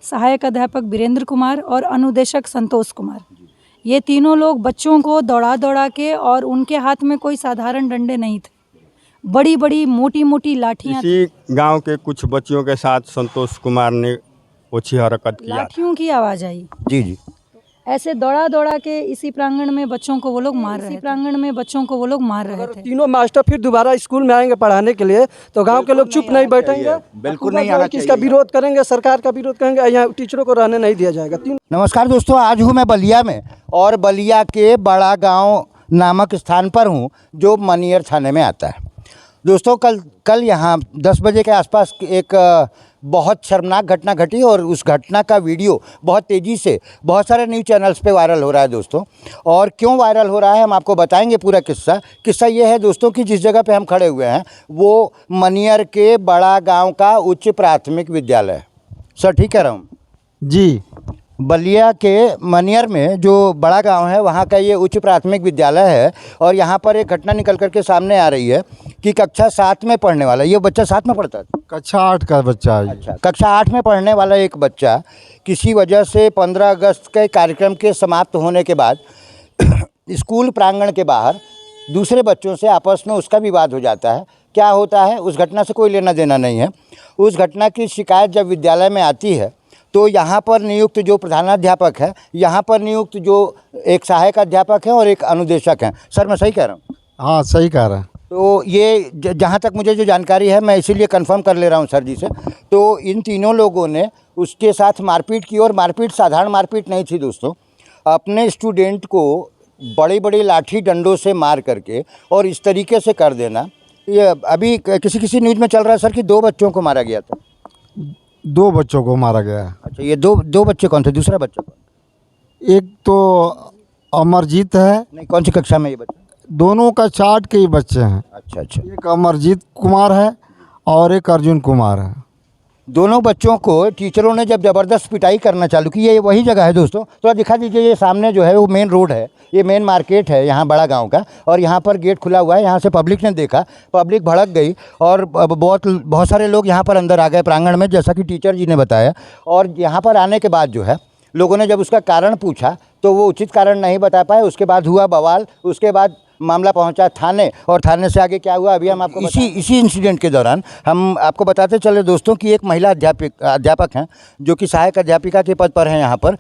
सहायक अध्यापक वीरेंद्र कुमार और अनुदेशक संतोष कुमार। ये तीनों लोग बच्चों को दौड़ा दौड़ा के, और उनके हाथ में कोई साधारण डंडे नहीं थे, बड़ी बड़ी मोटी मोटी लाठियाँ। इसी गांव के कुछ बच्चियों के साथ संतोष कुमार ने ओछी हरकत किया। लाठियों की आवाज़ आई। जी जी। ऐसे दौड़ा दौड़ा के इसी प्रांगण में बच्चों को वो लोग मार रहे थे। तीनों मास्टर फिर दोबारा स्कूल में आएंगे पढ़ाने के लिए, तो गांव के लोग चुप नहीं बैठेंगे, बिल्कुल नहीं आना चाहिए। इसका विरोध करेंगे, सरकार का विरोध करेंगे, यहाँ टीचरों को रहने नहीं दिया जाएगा। नमस्कार दोस्तों, आज हूँ मैं बलिया में, और बलिया के बड़ा गांव नामक स्थान पर हूँ जो मनियर थाने में आता है। दोस्तों कल यहाँ 10 बजे के आसपास एक बहुत शर्मनाक घटना घटी, और उस घटना का वीडियो बहुत तेज़ी से बहुत सारे न्यूज़ चैनल्स पे वायरल हो रहा है दोस्तों। और क्यों वायरल हो रहा है हम आपको बताएंगे पूरा किस्सा ये है दोस्तों कि जिस जगह पे हम खड़े हुए हैं वो मनियर के बड़ा गांव का उच्च प्राथमिक विद्यालय है। सर ठीक कह रहा हूँ जी? बलिया के मनियर में जो बड़ा गांव है वहाँ का ये उच्च प्राथमिक विद्यालय है, और यहाँ पर एक घटना निकल करके सामने आ रही है कि कक्षा 7 में पढ़ने वाला, ये बच्चा 7 में पढ़ता है, कक्षा 8 का बच्चा है। अच्छा, कक्षा 8 में पढ़ने वाला एक बच्चा किसी वजह से 15 अगस्त के कार्यक्रम के समाप्त होने के बाद स्कूल प्रांगण के बाहर दूसरे बच्चों से आपस में उसका विवाद हो जाता है। क्या होता है उस घटना से कोई लेना देना नहीं है। उस घटना की शिकायत जब विद्यालय में आती है तो यहाँ पर नियुक्त जो प्रधानाध्यापक है, यहाँ पर नियुक्त जो एक सहायक अध्यापक है और एक अनुदेशक हैं। सर मैं सही कह रहा हूँ? हाँ सही कह रहा है। तो ये जहाँ तक मुझे जो जानकारी है मैं इसीलिए कंफर्म कर ले रहा हूँ सर जी से। तो इन तीनों लोगों ने उसके साथ मारपीट की, और मारपीट साधारण मारपीट नहीं थी दोस्तों। अपने स्टूडेंट को बड़ी बड़ी लाठी डंडों से मार करके और इस तरीके से कर देना, ये अभी किसी न्यूज़ में चल रहा है सर कि 2 बच्चों को मारा गया था। 2 बच्चों को मारा गया है। अच्छा, ये दो बच्चे कौन थे? दूसरा बच्चा कौन? एक तो अमरजीत है। नहीं, कौन सी कक्षा में ये बच्चा? दोनों का 4 के ही बच्चे हैं। अच्छा अच्छा। एक अमरजीत कुमार है और एक अर्जुन कुमार है। दोनों बच्चों को टीचरों ने जब ज़बरदस्त पिटाई करना चालू की, ये वही जगह है दोस्तों, थोड़ा दिखा दीजिए। ये सामने जो है वो मेन रोड है, ये मेन मार्केट है यहाँ बड़ा गांव का, और यहाँ पर गेट खुला हुआ है। यहाँ से पब्लिक ने देखा, पब्लिक भड़क गई, और बहुत सारे लोग यहाँ पर अंदर आ गए प्रांगण में, जैसा कि टीचर जी ने बताया। और यहाँ पर आने के बाद जो है लोगों ने जब उसका कारण पूछा तो वो उचित कारण नहीं बता पाए। उसके बाद हुआ बवाल, उसके बाद मामला पहुंचा थाने, और थाने से आगे क्या हुआ अभी हम आपको इसी इंसिडेंट के दौरान हम आपको बताते चले दोस्तों कि एक महिला अध्यापक हैं जो कि सहायक अध्यापिका के पद पर हैं यहाँ पर।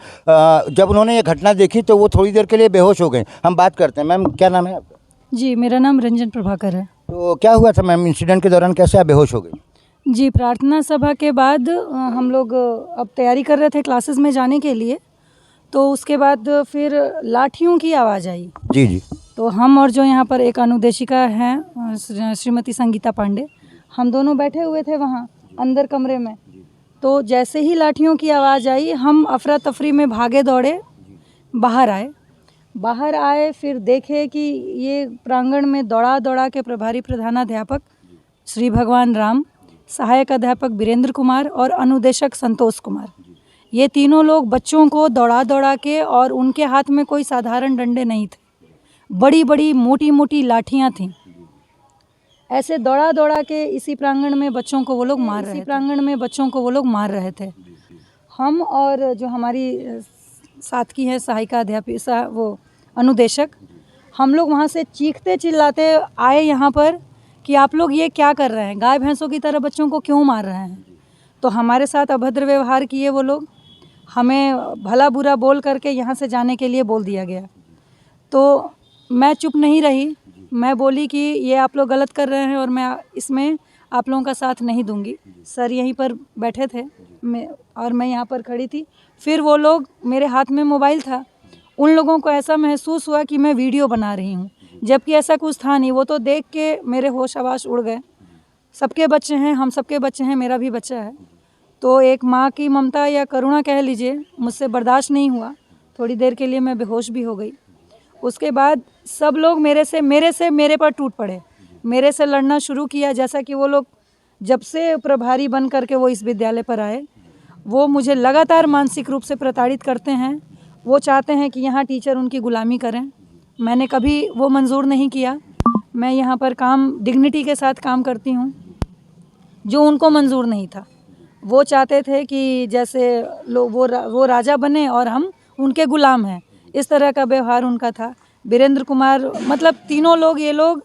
जब उन्होंने ये घटना देखी तो वो थोड़ी देर के लिए बेहोश हो गए। हम बात करते हैं। मैम क्या नाम है आपका? जी, मेरा नाम रंजन प्रभाकर है। तो क्या हुआ था मैम इंसिडेंट के दौरान, कैसे आप बेहोश हो गई? जी, प्रार्थना सभा के बाद हम लोग अब तैयारी कर रहे थे क्लासेस में जाने के लिए, तो उसके बाद फिर लाठियों की आवाज़ आई। जी जी। तो हम और जो यहाँ पर एक अनुदेशिका हैं श्रीमती संगीता पांडे, हम दोनों बैठे हुए थे वहाँ अंदर कमरे में। तो जैसे ही लाठियों की आवाज़ आई हम अफरा तफरी में भागे दौड़े बाहर आए, फिर देखे कि ये प्रांगण में दौड़ा दौड़ा के प्रभारी प्रधानाध्यापक श्री भगवान राम, सहायक अध्यापक वीरेंद्र कुमार और अनुदेशक संतोष कुमार, ये तीनों लोग बच्चों को दौड़ा दौड़ा के, और उनके हाथ में कोई साधारण डंडे नहीं थे, बड़ी बड़ी मोटी मोटी लाठियाँ थीं। ऐसे दौड़ा दौड़ा के इसी प्रांगण में बच्चों को वो लोग मार रहे थे। हम और जो हमारी साथ की है सहायिका अध्यापिका, वो अनुदेशक, हम लोग वहाँ से चीखते चिल्लाते आए यहाँ पर कि आप लोग ये क्या कर रहे हैं, गाय भैंसों की तरह बच्चों को क्यों मार रहे हैं। तो हमारे साथ अभद्र व्यवहार किए वो लोग, हमें भला बुरा बोल करके यहाँ से जाने के लिए बोल दिया गया। तो मैं चुप नहीं रही, मैं बोली कि ये आप लोग गलत कर रहे हैं और मैं इसमें आप लोगों का साथ नहीं दूंगी। सर यहीं पर बैठे थे और मैं यहाँ पर खड़ी थी। फिर वो लोग, मेरे हाथ में मोबाइल था, उन लोगों को ऐसा महसूस हुआ कि मैं वीडियो बना रही हूँ, जबकि ऐसा कुछ था नहीं। वो तो देख के मेरे होश आवास उड़ गए। सबके बच्चे हैं, हम सबके बच्चे हैं, मेरा भी बच्चा है। तो एक माँ की ममता या करुणा कह लीजिए, मुझसे बर्दाश्त नहीं हुआ। थोड़ी देर के लिए मैं बेहोश भी हो गई। उसके बाद सब लोग मेरे पर टूट पड़े, मेरे से लड़ना शुरू किया। जैसा कि वो लोग जब से प्रभारी बन करके वो इस विद्यालय पर आए, वो मुझे लगातार मानसिक रूप से प्रताड़ित करते हैं। वो चाहते हैं कि यहाँ टीचर उनकी गुलामी करें। मैंने कभी वो मंजूर नहीं किया। मैं यहाँ पर काम डिग्निटी के साथ काम करती हूँ, जो उनको मंजूर नहीं था। वो चाहते थे कि जैसे वो राजा बने और हम उनके गुलाम हैं, इस तरह का व्यवहार उनका था। वीरेंद्र कुमार मतलब तीनों लोग ये लोग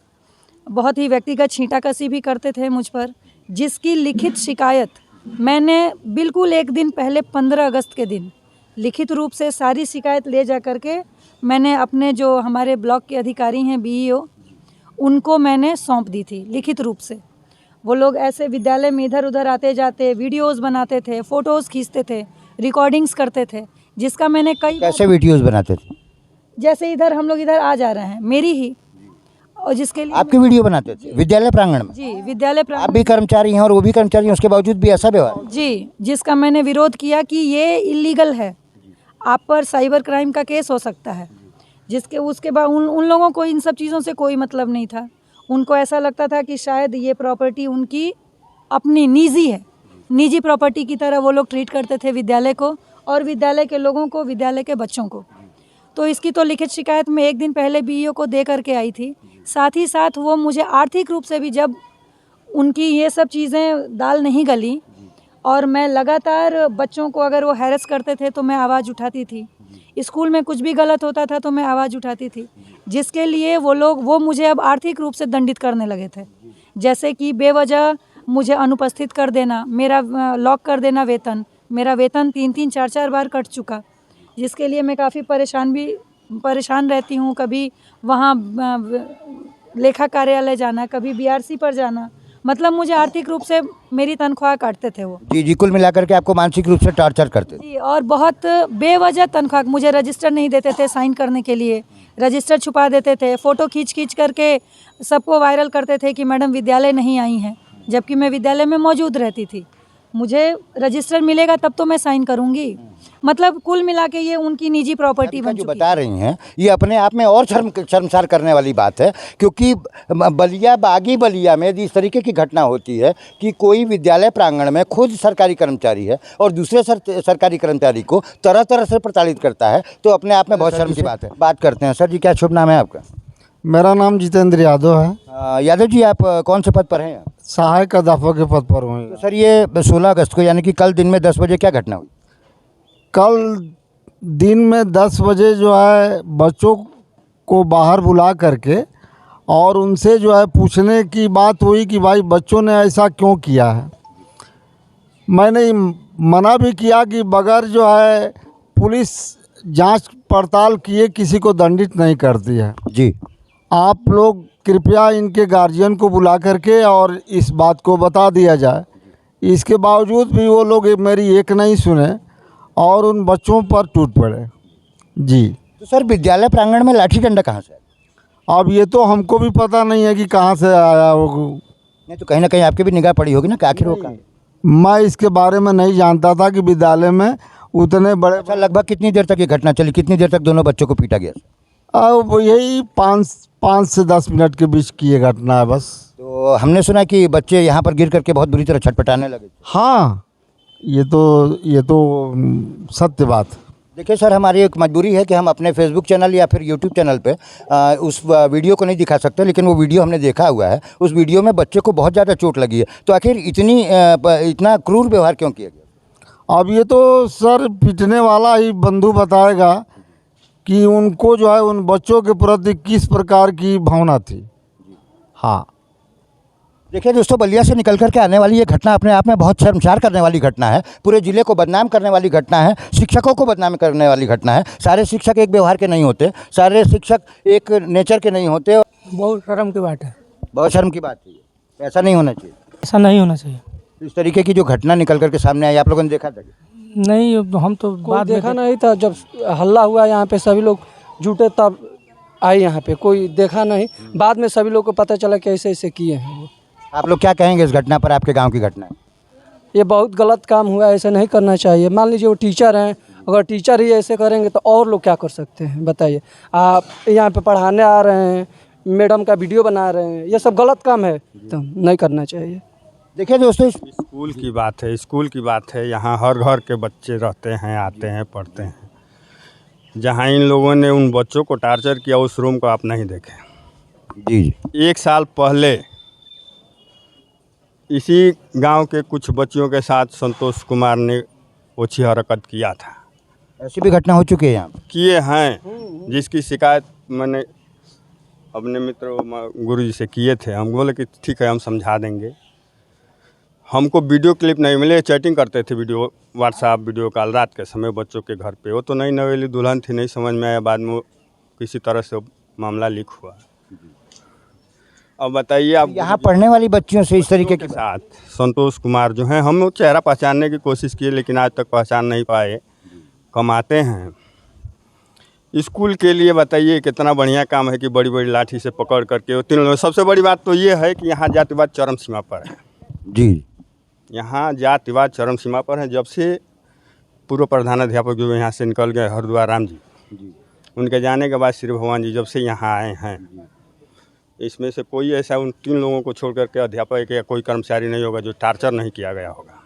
बहुत ही व्यक्तिगत छींटाकसी भी करते थे मुझ पर, जिसकी लिखित शिकायत मैंने बिल्कुल एक दिन पहले 15 अगस्त के दिन लिखित रूप से सारी शिकायत ले जा कर के मैंने अपने जो हमारे ब्लॉक के अधिकारी हैं बीईओ उनको मैंने सौंप दी थी लिखित रूप से। वो लोग ऐसे विद्यालय में इधर उधर आते जाते वीडियोस बनाते थे, फ़ोटोज़ खींचते थे, रिकॉर्डिंग्स करते थे, जिसका मैंने कैसे वीडियोस बनाते थे? जैसे इधर हम लोग इधर आ जा रहे हैं मेरी ही, और जिसके लिए आपकी वीडियो बनाते थे विद्यालय प्रांगण में? जी विद्यालय आप भी कर्मचारी हैं और वो भी कर्मचारी हैं, उसके बावजूद भी ऐसा व्यवहार? जी, जिसका मैंने विरोध किया कि ये इलीगल है, आप पर साइबर क्राइम का केस हो सकता है। जिसके उसके बाद उन लोगों को इन सब चीज़ों से कोई मतलब नहीं था। उनको ऐसा लगता था कि शायद ये प्रॉपर्टी उनकी अपनी निजी है, निजी प्रॉपर्टी की तरह वो लोग ट्रीट करते थे विद्यालय को और विद्यालय के लोगों को, विद्यालय के बच्चों को। तो इसकी तो लिखित शिकायत मैं एक दिन पहले बीईओ को दे करके आई थी। साथ ही साथ वो मुझे आर्थिक रूप से भी, जब उनकी ये सब चीज़ें दाल नहीं गली और मैं लगातार बच्चों को अगर वो हैरेस करते थे तो मैं आवाज़ उठाती थी, स्कूल में कुछ भी गलत होता था तो मैं आवाज़ उठाती थी, जिसके लिए वो मुझे अब आर्थिक रूप से दंडित करने लगे थे। जैसे कि बेवजह मुझे अनुपस्थित कर देना, मेरा लॉक कर देना वेतन, मेरा वेतन 3-3 4-4 बार कट चुका, जिसके लिए मैं काफ़ी परेशान रहती हूँ। कभी वहाँ लेखा कार्यालय जाना, कभी बीआरसी पर जाना, मतलब मुझे आर्थिक रूप से मेरी तनख्वाह काटते थे वो। जी, कुल मिलाकर के आपको मानसिक रूप से टॉर्चर करते थे? जी, और बहुत बेवजह तनख्वाह, मुझे रजिस्टर नहीं देते थे साइन करने के लिए, रजिस्टर छुपा देते थे, फ़ोटो खींच करके सबको वायरल करते थे कि मैडम विद्यालय नहीं आई हैं, जबकि मैं विद्यालय में मौजूद रहती थी। मुझे रजिस्टर मिलेगा तब तो मैं साइन करूँगी। मतलब कुल मिला के ये उनकी निजी प्रॉपर्टी बन जो चुकी बता रही हैं ये अपने आप में और शर्मसार करने वाली बात है, क्योंकि बागी बलिया में यदि इस तरीके की घटना होती है कि कोई विद्यालय प्रांगण में खुद सरकारी कर्मचारी है और दूसरे सरकारी कर्मचारी को तरह तरह से प्रताड़ित करता है, तो अपने आप में बहुत शर्म की बात है। बात करते हैं। सर जी, क्या शुभ नाम है आपका? मेरा नाम जितेंद्र यादव है। यादव जी, आप कौन से पद पर हैं? सहायक अध्यापक के पद पर हूँ। तो सर, ये 16 अगस्त को यानी कि कल दिन में 10 बजे क्या घटना हुई? कल दिन में 10 बजे जो है बच्चों को बाहर बुला करके और उनसे जो है पूछने की बात हुई कि भाई बच्चों ने ऐसा क्यों किया है। मैंने मना भी किया कि बगैर जो है पुलिस जांच पड़ताल किए किसी को दंडित नहीं करती है। जी, आप लोग कृपया इनके गार्जियन को बुला करके और इस बात को बता दिया जाए। इसके बावजूद भी वो लोग मेरी एक नहीं सुने और उन बच्चों पर टूट पड़े। जी। तो सर, विद्यालय प्रांगण में लाठी डंडा कहाँ से? अब ये तो हमको भी पता नहीं है कि कहाँ से आया वो। नहीं तो कहीं ना कहीं आपकी भी निगाह पड़ी होगी ना कि आखिर वो कहाँ? मैं इसके बारे में नहीं जानता था कि विद्यालय में उतने बड़े। अच्छा, लगभग कितनी देर तक ये घटना चली? कितनी देर तक दोनों बच्चों को पीटा गया? अब यही 5 से 10 मिनट के बीच की ये घटना है बस। तो हमने सुना कि बच्चे यहाँ पर गिर करके बहुत बुरी तरह छटपटाने लगे। हाँ, ये तो सत्य बात। देखिए सर, हमारी एक मजबूरी है कि हम अपने फेसबुक चैनल या फिर यूट्यूब चैनल पे उस वीडियो को नहीं दिखा सकते, लेकिन वो वीडियो हमने देखा हुआ है। उस वीडियो में बच्चे को बहुत ज़्यादा चोट लगी है। तो आखिर इतना क्रूर व्यवहार क्यों किया गया? अब ये तो सर पिटने वाला ही बंधु बताएगा कि उनको जो है उन बच्चों के प्रति किस प्रकार की भावना थी। हाँ, देखिए दोस्तों, बलिया से निकल कर के आने वाली ये घटना अपने आप में बहुत शर्मसार करने वाली घटना है। पूरे ज़िले को बदनाम करने वाली घटना है, शिक्षकों को बदनाम करने वाली घटना है। सारे शिक्षक एक व्यवहार के नहीं होते, सारे शिक्षक एक नेचर के नहीं होते। बहुत शर्म की बात है। बहुत शर्म की बात है, ऐसा नहीं होना चाहिए। ऐसा नहीं होना चाहिए। इस तरीके की जो घटना निकल करके सामने आई, आप लोगों ने देखा था? नहीं, हम तो कोई देखा नहीं था। जब हल्ला हुआ यहाँ पे सभी लोग जुटे तब आए यहाँ पे, कोई देखा नहीं। बाद में सभी लोग को पता चला कि ऐसे ऐसे किए हैं वो। आप लोग क्या कहेंगे इस घटना पर? आपके गांव की घटना है, ये बहुत गलत काम हुआ, ऐसे नहीं करना चाहिए। मान लीजिए वो टीचर हैं, अगर टीचर ही ऐसे करेंगे तो और लोग क्या कर सकते हैं बताइए। आप यहाँ पे पढ़ाने आ रहे हैं, मैडम का वीडियो बना रहे हैं, ये सब गलत काम है, तो नहीं करना चाहिए। देखिए दोस्तों, स्कूल की बात है, स्कूल की बात है। यहाँ हर घर के बच्चे रहते हैं, आते हैं, पढ़ते हैं। जहाँ इन लोगों ने उन बच्चों को टार्चर किया, उस रूम को आप नहीं देखें। जी, 1 साल पहले इसी गांव के कुछ बच्चियों के साथ संतोष कुमार ने ओछी हरकत किया था। ऐसी भी घटना हो चुकी है यहाँ पर? किए हैं, जिसकी शिकायत मैंने अपने मित्र गुरुजी से किए थे। हम बोले कि ठीक है हम समझा देंगे। हमको वीडियो क्लिप नहीं मिले, चैटिंग करते थे वीडियो व्हाट्सएप वीडियो कॉल रात के समय बच्चों के घर पे। वो तो नई नवेली दुल्हन थी, नहीं समझ में आया, बाद में किसी तरह से मामला लीक हुआ। अब बताइए आप यहाँ पढ़ने वाली बच्चियों से इस तरीके के साथ संतोष कुमार जो हैं, हम चेहरा पहचानने की कोशिश किए लेकिन आज तक पहचान नहीं पाए। कमाते हैं स्कूल के लिए। बताइए कितना बढ़िया काम है कि बड़ी बड़ी लाठी से पकड़ करके वो तीनों। सबसे बड़ी बात तो ये है कि यहाँ जातिवाद चरम सीमा पर है जी। यहाँ जातिवाद चरम सीमा पर है। जब से पूर्व प्रधानाध्यापक जो यहाँ से निकल गए हरदुआ राम जी, उनके जाने के बाद श्री भगवान जी जब से यहाँ आए हैं, इसमें से कोई ऐसा उन 3 लोगों को छोड़ करके अध्यापक या कोई कर्मचारी नहीं होगा जो टार्चर नहीं किया गया होगा।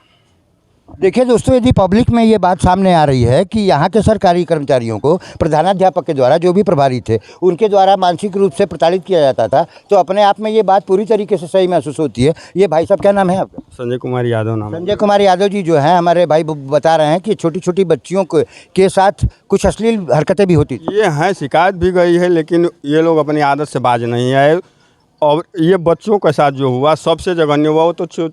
देखिए दोस्तों, यदि पब्लिक में ये बात सामने आ रही है कि यहाँ के सरकारी कर्मचारियों को प्रधानाध्यापक के द्वारा, जो भी प्रभारी थे, उनके द्वारा मानसिक रूप से प्रताड़ित किया जाता था, तो अपने आप में ये बात पूरी तरीके से सही महसूस होती है। ये भाई साहब क्या नाम है आपका? संजय कुमार यादव नाम। संजय कुमार यादव जी जो हैं हमारे भाई बता रहे हैं कि छोटी छोटी बच्चियों के साथ कुछ अश्लील हरकतें भी होती थी। ये हैं, शिकायत भी गई है लेकिन ये लोग अपनी आदत से बाज नहीं आए। और ये बच्चों के साथ जो हुआ सबसे जघन्य हुआ, वो तो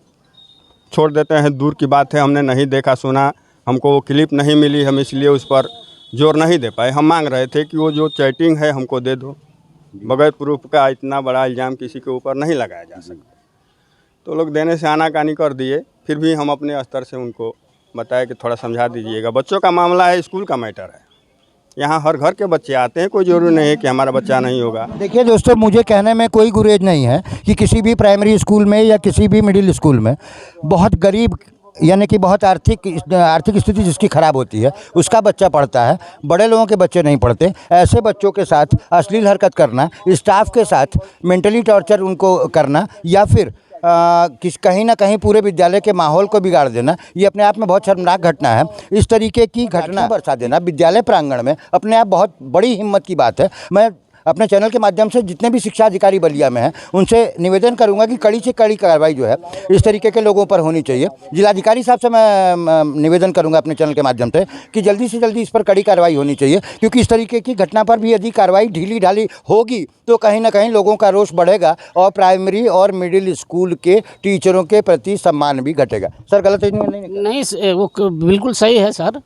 छोड़ देते हैं, दूर की बात है, हमने नहीं देखा सुना, हमको वो क्लिप नहीं मिली, हम इसलिए उस पर जोर नहीं दे पाए। हम मांग रहे थे कि वो जो चैटिंग है हमको दे दो। बगैर प्रूफ का इतना बड़ा इल्ज़ाम किसी के ऊपर नहीं लगाया जा सकता। तो लोग देने से आनाकानी कर दिए। फिर भी हम अपने स्तर से उनको बताया कि थोड़ा समझा दीजिएगा, बच्चों का मामला है, स्कूल का मैटर है। यहाँ हर घर के बच्चे आते हैं, कोई ज़रूरी नहीं है कि हमारा बच्चा नहीं होगा। देखिए दोस्तों, मुझे कहने में कोई गुरेज नहीं है कि किसी भी प्राइमरी स्कूल में या किसी भी मिडिल स्कूल में बहुत गरीब यानी कि बहुत आर्थिक स्थिति जिसकी ख़राब होती है उसका बच्चा पढ़ता है, बड़े लोगों के बच्चे नहीं पढ़ते। ऐसे बच्चों के साथ अश्लील हरकत करना, स्टाफ के साथ मेंटली टॉर्चर उनको करना, या फिर कहीं ना कहीं पूरे विद्यालय के माहौल को बिगाड़ देना, ये अपने आप में बहुत शर्मनाक घटना है। इस तरीके की घटना बरसा देना विद्यालय प्रांगण में अपने आप बहुत बड़ी हिम्मत की बात है। मैं अपने चैनल के माध्यम से जितने भी शिक्षा अधिकारी बलिया में हैं उनसे निवेदन करूंगा कि कड़ी से कड़ी कार्रवाई जो है इस तरीके के लोगों पर होनी चाहिए। जिलाधिकारी साहब से मैं निवेदन करूंगा अपने चैनल के माध्यम से कि जल्दी से जल्दी इस पर कड़ी कार्रवाई होनी चाहिए, क्योंकि इस तरीके की घटना पर भी यदि कार्रवाई ढीली ढाली होगी तो कहीं ना कहीं लोगों का रोष बढ़ेगा और प्राइमरी और मिडिल स्कूल के टीचरों के प्रति सम्मान भी घटेगा। सर गलत नहीं, वो बिल्कुल सही है सर।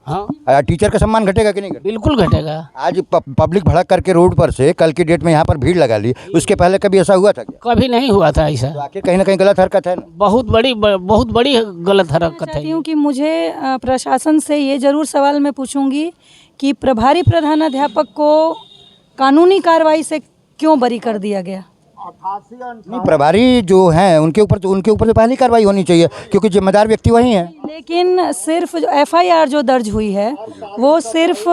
हाँ, टीचर का सम्मान घटेगा कि नहीं घटेगा? बिल्कुल घटेगा। आज पब्लिक भड़क करके रोड पर से कल की डेट में यहाँ पर भीड़ लगा ली, उसके पहले कभी ऐसा हुआ था क्या? कभी नहीं हुआ था ऐसा। तो आखिर कहीं ना कहीं गलत हरकत है ना? बहुत बड़ी गलत हरकत है। चाहती हूँ कि मुझे प्रशासन से ये ज़रूर सवाल मैं पूछूंगी कि प्रभारी प्रधानाध्यापक को कानूनी कार्रवाई से क्यों बरी कर दिया गया? नहीं, प्रभारी जो हैं उनके ऊपर तो पहली कार्रवाई होनी चाहिए, क्योंकि जिम्मेदार व्यक्ति वही हैं। लेकिन सिर्फ जो FIR जो दर्ज हुई है वो सिर्फ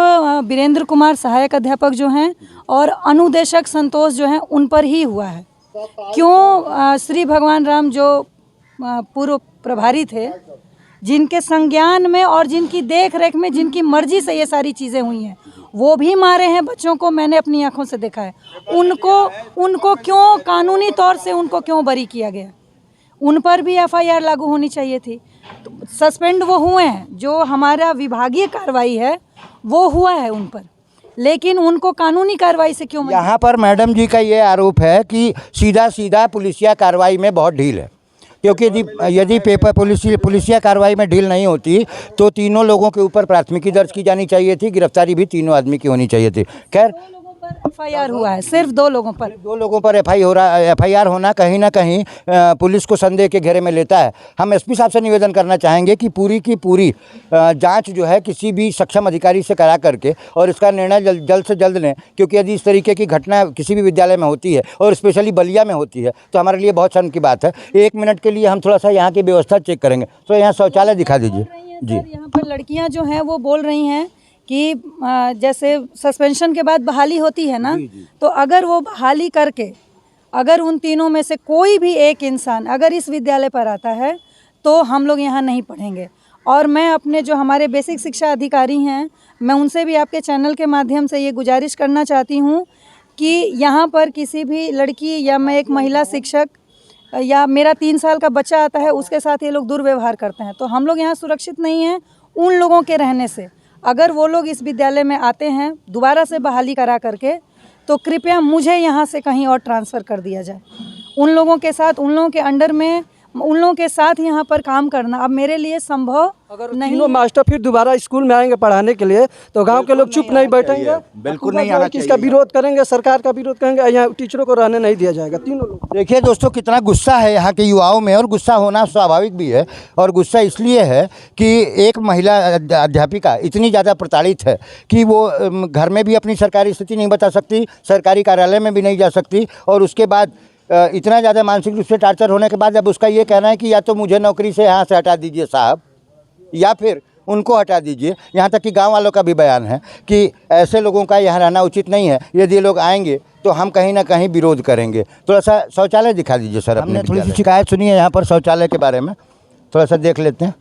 वीरेंद्र कुमार सहायक अध्यापक जो हैं और अनुदेशक संतोष जो हैं उन पर ही हुआ है। क्यों श्री भगवान राम जो पूर्व प्रभारी थे, जिनके संज्ञान में और जिनकी देख रेख में जिनकी मर्जी से ये सारी चीज़ें हुई हैं, वो भी मारे हैं बच्चों को, मैंने अपनी आंखों से देखा है। उनको क्यों कानूनी तौर से उनको क्यों बरी किया गया? उन पर भी FIR लागू होनी चाहिए थी। तो सस्पेंड वो हुए हैं, जो हमारा विभागीय कार्रवाई है वो हुआ है उन पर, लेकिन उनको कानूनी कार्रवाई से क्यों? यहाँ पर मैडम जी का ये आरोप है कि सीधा पुलिसिया कार्रवाई में बहुत ढील है, क्योंकि यदि पुलिसिया कार्रवाई में ढील नहीं होती तो तीनों लोगों के ऊपर प्राथमिकी दर्ज की जानी चाहिए थी, गिरफ्तारी भी तीनों आदमी की होनी चाहिए थी। खैर, FIR हुआ है सिर्फ 2 लोगों पर। 2 लोगों पर FIR होना कहीं ना कहीं पुलिस को संदेह के घेरे में लेता है। हम SP साहब से निवेदन करना चाहेंगे कि पूरी की पूरी जांच जो है किसी भी सक्षम अधिकारी से करा करके और इसका निर्णय जल्द से जल्द लें, क्योंकि यदि इस तरीके की घटना किसी भी विद्यालय में होती है और स्पेशली बलिया में होती है तो हमारे लिए बहुत शर्म की बात है। 1 मिनट के लिए हम थोड़ा सा यहाँ की व्यवस्था चेक करेंगे। तो यहाँ शौचालय दिखा दीजिए जी। यहाँ पर लड़कियाँ जो हैं वो बोल रही हैं कि जैसे सस्पेंशन के बाद बहाली होती है ना, तो अगर वो बहाली करके अगर उन तीनों में से कोई भी एक इंसान अगर इस विद्यालय पर आता है तो हम लोग यहाँ नहीं पढ़ेंगे। और मैं अपने जो हमारे बेसिक शिक्षा अधिकारी हैं, मैं उनसे भी आपके चैनल के माध्यम से ये गुजारिश करना चाहती हूँ कि यहाँ पर किसी भी लड़की या मैं एक महिला शिक्षक या मेरा 3 साल का बच्चा आता है उसके साथ ये लोग दुर्व्यवहार करते हैं। तो हम लोग यहाँ सुरक्षित नहीं हैं उन लोगों के रहने से। अगर वो लोग इस विद्यालय में आते हैं दोबारा से बहाली करा करके, तो कृपया मुझे यहाँ से कहीं और ट्रांसफ़र कर दिया जाए। उन लोगों के साथ, उन लोगों के अंडर में, उन लोगों के साथ यहाँ पर काम करना अब मेरे लिए संभव अगर नहीं तीनों है। मास्टर फिर दोबारा स्कूल में आएंगे पढ़ाने के लिए तो गांव के लोग चुप नहीं बैठेंगे, बिल्कुल नहीं आना इसका विरोध करेंगे, सरकार का विरोध करेंगे, यहाँ टीचरों को रहने नहीं दिया जाएगा। तीनों लोग देखिए दोस्तों कितना गुस्सा है यहाँ के युवाओं में, और गुस्सा होना स्वाभाविक भी है। और गुस्सा इसलिए है कि एक महिला अध्यापिका इतनी ज़्यादा प्रताड़ित है कि वो घर में भी अपनी सरकारी स्थिति नहीं बता सकती, सरकारी कार्यालय में भी नहीं जा सकती, और उसके बाद इतना ज़्यादा मानसिक रूप से टार्चर होने के बाद अब उसका ये कहना है कि या तो मुझे नौकरी से यहाँ से हटा दीजिए साहब, या फिर उनको हटा दीजिए। यहाँ तक कि गांव वालों का भी बयान है कि ऐसे लोगों का यहाँ रहना उचित नहीं है, यदि ये लोग आएंगे तो हम कहीं ना कहीं विरोध करेंगे। थोड़ा सा शौचालय दिखा दीजिए सर। हमने थोड़ी सी शिकायत सुनी है यहाँ पर शौचालय के बारे में, थोड़ा सा देख लेते हैं।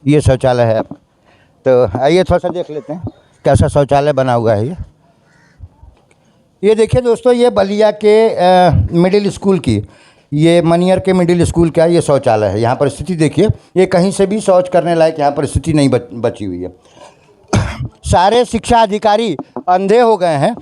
ये शौचालय है, तो आइए थोड़ा सा देख लेते हैं कैसा शौचालय बना हुआ है। ये देखिए दोस्तों, ये बलिया के मिडिल स्कूल की, ये मनियर के मिडिल स्कूल का ये शौचालय है। यहाँ पर स्थिति देखिए, ये कहीं से भी शौच करने लायक यहाँ पर स्थिति नहीं बची हुई है। सारे शिक्षा अधिकारी अंधे हो गए हैं,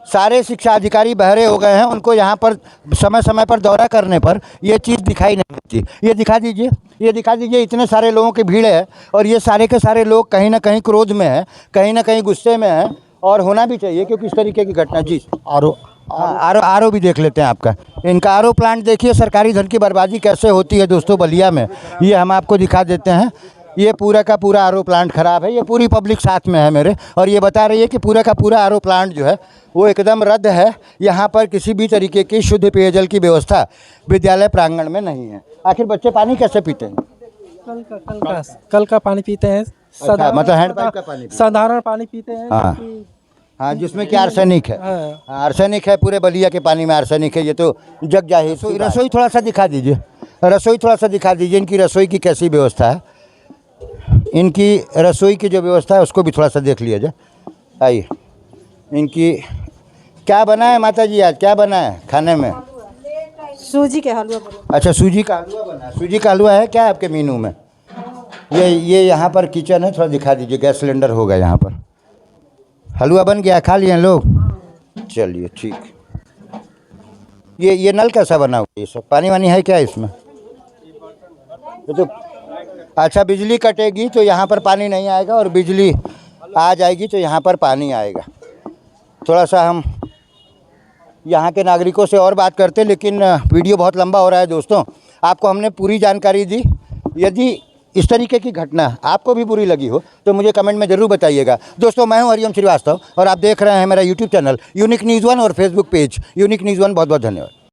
सारे शिक्षा अधिकारी बहरे हो गए हैं। उनको यहाँ पर समय समय पर दौरा करने पर ये चीज़ दिखाई नहीं देती। ये दिखा दीजिए, ये दिखा दीजिए, इतने सारे लोगों की भीड़ है और ये सारे के सारे लोग कहीं ना कहीं क्रोध में हैं, कहीं ना कहीं गुस्से में हैं, और होना भी चाहिए क्योंकि इस तरीके की घटना। जी आर ओ भी देख लेते हैं आपका। इनका आर ओ प्लांट देखिए, सरकारी धन की बर्बादी कैसे होती है दोस्तों बलिया में, ये हम आपको दिखा देते हैं। ये पूरा का पूरा आर ओ प्लांट ख़राब है, ये पूरी पब्लिक साथ में है मेरे, और ये बता रही है कि पूरा का पूरा आर ओ प्लांट जो है वो एकदम रद्द है। यहाँ पर किसी भी तरीके की शुद्ध पेयजल की व्यवस्था विद्यालय प्रांगण में नहीं है। आखिर बच्चे पानी कैसे पीते हैं? कल का पानी पीते हैं, अच्छा, मतलब हैंडपाइप का पानी पीते हैं। साधारण पानी पीते हैं। हाँ हाँ, जिसमें कि आर्सेनिक है। आर्सेनिक है, पूरे बलिया के पानी में आर्सेनिक है, ये तो जग जाहिर। रसोई थोड़ा सा दिखा दीजिए, रसोई थोड़ा सा दिखा दीजिए। इनकी रसोई की कैसी व्यवस्था है, इनकी रसोई की जो व्यवस्था है उसको भी थोड़ा सा देख लिया जाए। आइए, इनकी क्या बना है माता जी, आज क्या बना है खाने में? सूजी के हलवा बना। अच्छा, सूजी का हलवा बना है। सूजी का हलवा है क्या आपके मेनू में? ये यहाँ पर किचन है, थोड़ा दिखा दीजिए। गैस सिलेंडर होगा यहाँ पर। हलवा बन गया, खा लिए लोग? चलिए ठीक। ये नल कैसा बना हुआ है? ये सब पानी वानी है क्या इसमें? तो अच्छा, बिजली कटेगी तो यहाँ पर पानी नहीं आएगा, और बिजली आ जाएगी तो यहाँ पर पानी आएगा। थोड़ा सा हम यहाँ के नागरिकों से और बात करते, लेकिन वीडियो बहुत लंबा हो रहा है दोस्तों। आपको हमने पूरी जानकारी दी। यदि इस तरीके की घटना आपको भी बुरी लगी हो तो मुझे कमेंट में ज़रूर बताइएगा। दोस्तों, मैं हूं हरिओम श्रीवास्तव और आप देख रहे हैं मेरा यूट्यूब चैनल यूनिक न्यूज़ 1 और फेसबुक पेज यूनिक न्यूज़ 1। बहुत बहुत धन्यवाद।